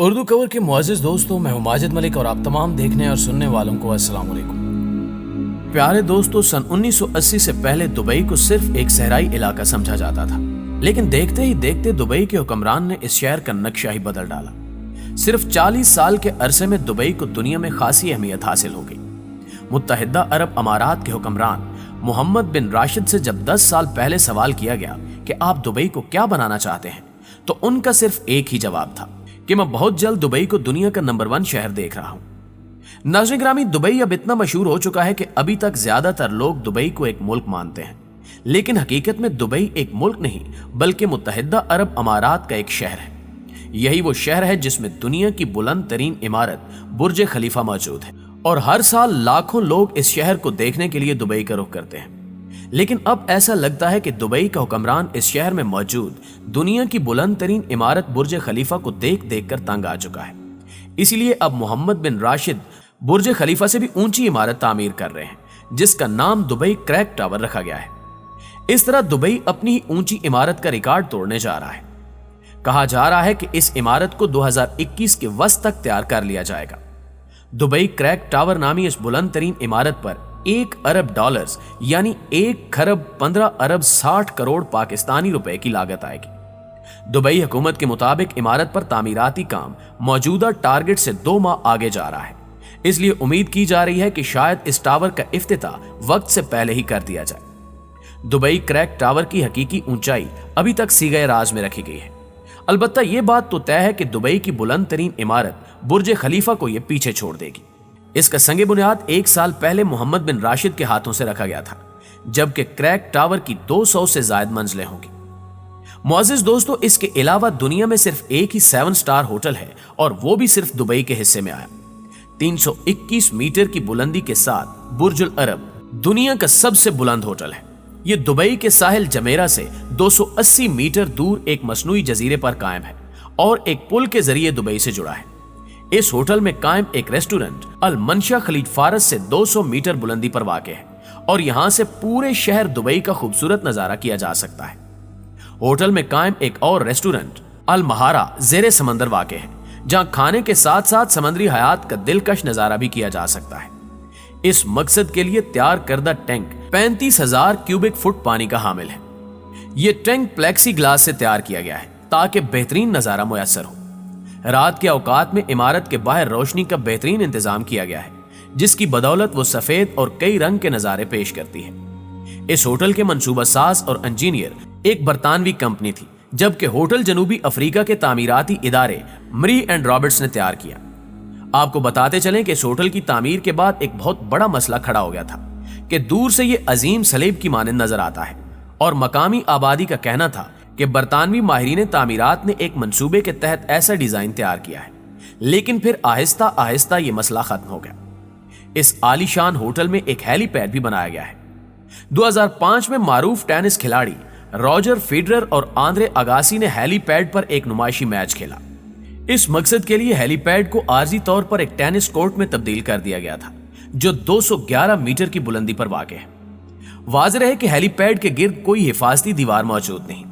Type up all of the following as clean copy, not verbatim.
اردو کور کے معزز دوستوں، میں ہوں ماجد ملک اور آپ تمام دیکھنے اور سننے والوں کو السلام علیکم۔ پیارے دوستوں، سن 1980 سے پہلے دبئی کو صرف ایک صحرائی علاقہ سمجھا جاتا تھا، لیکن دیکھتے ہی دیکھتے دبئی کے حکمران نے اس شہر کا نقشہ ہی بدل ڈالا۔ صرف 40 سال کے عرصے میں دبئی کو دنیا میں خاصی اہمیت حاصل ہو گئی۔ متحدہ عرب امارات کے حکمران محمد بن راشد سے جب 10 سال پہلے سوال کیا گیا کہ آپ دبئی کو کیا بنانا چاہتے ہیں، تو ان کا صرف ایک ہی جواب تھا کہ میں بہت جلد دبئی کو دنیا کا نمبر 1 شہر دیکھ رہا ہوں۔ ناظرین گرامی، دبئی اب اتنا مشہور ہو چکا ہے کہ ابھی تک زیادہ تر لوگ دبئی کو ایک ملک مانتے ہیں، لیکن حقیقت میں دبئی ایک ملک نہیں بلکہ متحدہ عرب امارات کا ایک شہر ہے۔ یہی وہ شہر ہے جس میں دنیا کی بلند ترین عمارت برج خلیفہ موجود ہے، اور ہر سال لاکھوں لوگ اس شہر کو دیکھنے کے لیے دبئی کا رخ کرتے ہیں۔ لیکن اب ایسا لگتا ہے کہ دبئی کا حکمران اس شہر میں موجود دنیا کی بلند ترین عمارت برج خلیفہ کو دیکھ دیکھ کر تنگ آ چکا ہے۔ اسی لیے اب محمد بن راشد برج خلیفہ سے بھی اونچی عمارت تعمیر کر رہے ہیں، جس کا نام دبئی کریک ٹاور رکھا گیا ہے۔ اس طرح دبئی اپنی ہی اونچی عمارت کا ریکارڈ توڑنے جا رہا ہے۔ کہا جا رہا ہے کہ اس عمارت کو 2021 کے وسط تک تیار کر لیا جائے گا۔ دبئی کریک ٹاور نامی اس بلند ترین عمارت پر $1 ارب یعنی 1,15,60 کروڑ پاکستانی روپے کی لاگت آئے گی۔ دبئی حکومت کے مطابق عمارت پر تعمیراتی کام موجودہ ٹارگٹ سے 2 ماہ آگے جا رہا ہے، اس لیے امید کی جا رہی ہے کہ شاید اس ٹاور کا افتتاح وقت سے پہلے ہی کر دیا جائے۔ دبئی کریک ٹاور کی حقیقی اونچائی ابھی تک سیغہ راز میں رکھی گئی ہے۔ البتہ یہ بات تو طے ہے کہ دبئی کی بلند ترین عمارت برج خلیفہ کو یہ پیچھے چھوڑ دے گی۔ اس کا سنگ بنیاد 1 سال پہلے محمد بن راشد کے ہاتھوں سے رکھا گیا تھا، جبکہ کریک ٹاور کی 200 سے زائد منزلیں ہوں گی۔ معزز دوستو، اس کے علاوہ دنیا میں صرف ایک ہی 7 سٹار ہوٹل ہے، اور وہ بھی صرف دبئی کے حصے میں آیا۔ 321 میٹر کی بلندی کے ساتھ برج العرب دنیا کا سب سے بلند ہوٹل ہے۔ یہ دبئی کے ساحل جمیرہ سے 280 میٹر دور ایک مصنوعی جزیرے پر قائم ہے اور ایک پل کے ذریعے دبئی سے جڑا ہے۔ اس ہوٹل میں قائم ایک ریسٹورنٹ المنشا خلیج فارس سے 200 میٹر بلندی پر واقع ہے، اور یہاں سے پورے شہر دبئی کا خوبصورت نظارہ کیا جا سکتا ہے۔ ہوٹل میں قائم ایک اور ریسٹورنٹ المہارا زیر سمندر واقع ہے، جہاں کھانے کے ساتھ ساتھ سمندری حیات کا دلکش نظارہ بھی کیا جا سکتا ہے۔ اس مقصد کے لیے تیار کردہ ٹینک 35,000 کیوبک فٹ پانی کا حامل ہے۔ یہ ٹینک پلیکسی گلاس سے تیار کیا گیا ہے تاکہ بہترین نظارہ میسر ہو۔ رات کے اوقات میں عمارت کے باہر روشنی کا بہترین انتظام کیا گیا ہے، جس کی بدولت وہ سفید اور کئی رنگ کے نظارے پیش کرتی ہے۔ اس ہوٹل کے منصوبہ ساز اور انجینئر ایک برطانوی کمپنی تھی، جبکہ ہوٹل جنوبی افریقہ کے تعمیراتی ادارے مری اینڈ رابرٹس نے تیار کیا۔ آپ کو بتاتے چلیں کہ اس ہوٹل کی تعمیر کے بعد ایک بہت بڑا مسئلہ کھڑا ہو گیا تھا کہ دور سے یہ عظیم صلیب کی مانند نظر آتا ہے، اور مقامی آبادی کا کہنا تھا کہ برطانوی ماہرین تعمیرات نے ایک منصوبے کے تحت ایسا ڈیزائن تیار کیا ہے، لیکن پھر آہستہ آہستہ یہ مسئلہ ختم ہو گیا۔ اس عالی شان ہوٹل میں ایک ہیلی پیڈ بھی بنایا گیا ہے۔ 2005 میں معروف ٹینس کھلاڑی روجر فیڈرر اور آندرے اگاسی نے ہیلی پیڈ پر ایک نمائشی میچ کھیلا۔ اس مقصد کے لیے ہیلی پیڈ کو عارضی طور پر ایک ٹینس کورٹ میں تبدیل کر دیا گیا تھا، جو 211 میٹر کی بلندی پر واقع ہے۔ واضح ہے کہ ہیلی پیڈ کے گرد کوئی حفاظتی دیوار موجود نہیں۔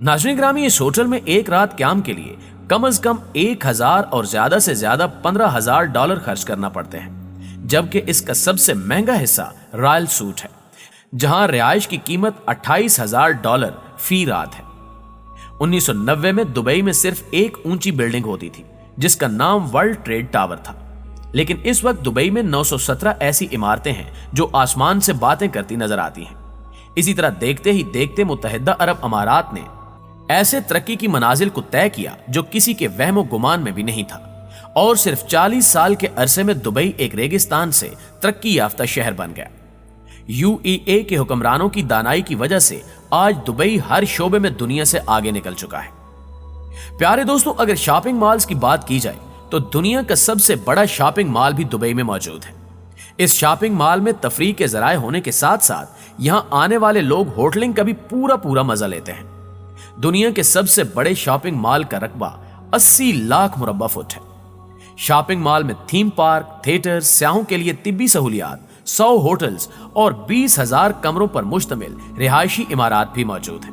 ناظرین گرامی، اس ہوٹل میں ایک رات قیام کے لیے کم از کم 1,000 اور زیادہ سے زیادہ $15,000 خرچ کرنا پڑتے ہیں، جبکہ اس کا سب سے مہنگا حصہ رائل سوٹ ہے، جہاں رہائش کی قیمت $28,000 فی رات ہے۔ 1990 میں دبئی میں صرف ایک اونچی بلڈنگ ہوتی تھی جس کا نام ورلڈ ٹریڈ ٹاور تھا، لیکن اس وقت دبئی میں 917 ایسی عمارتیں ہیں جو آسمان سے باتیں کرتی نظر آتی ہیں۔ اسی طرح دیکھتے ہی دیکھتے متحدہ عرب امارات نے ایسے ترقی کی منازل کو طے کیا جو کسی کے وہم و گمان میں بھی نہیں تھا، اور صرف 40 سال کے عرصے میں دبئی ایک ریگستان سے ترقی یافتہ شہر بن گیا۔ UAE کے حکمرانوں کی دانائی کی وجہ سے آج دبئی ہر شعبے میں دنیا سے آگے نکل چکا ہے۔ پیارے دوستو، اگر شاپنگ مالز کی بات کی جائے تو دنیا کا سب سے بڑا شاپنگ مال بھی دبئی میں موجود ہے۔ اس شاپنگ مال میں تفریح کے ذرائع ہونے کے ساتھ ساتھ یہاں آنے والے لوگ ہوٹلنگ کا بھی پورا مزہ لیتے ہیں۔ دنیا کے سب سے بڑے شاپنگ مال کا رقبہ 80 لاکھ مربع فٹ ہے۔ شاپنگ مال میں تھیم پارک، تھیٹر، سیاحوں کے لیے طبی سہولیات، 100 ہوٹلز اور 20,000 کمروں پر مشتمل رہائشی عمارات بھی موجود ہیں۔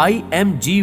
IMG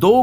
2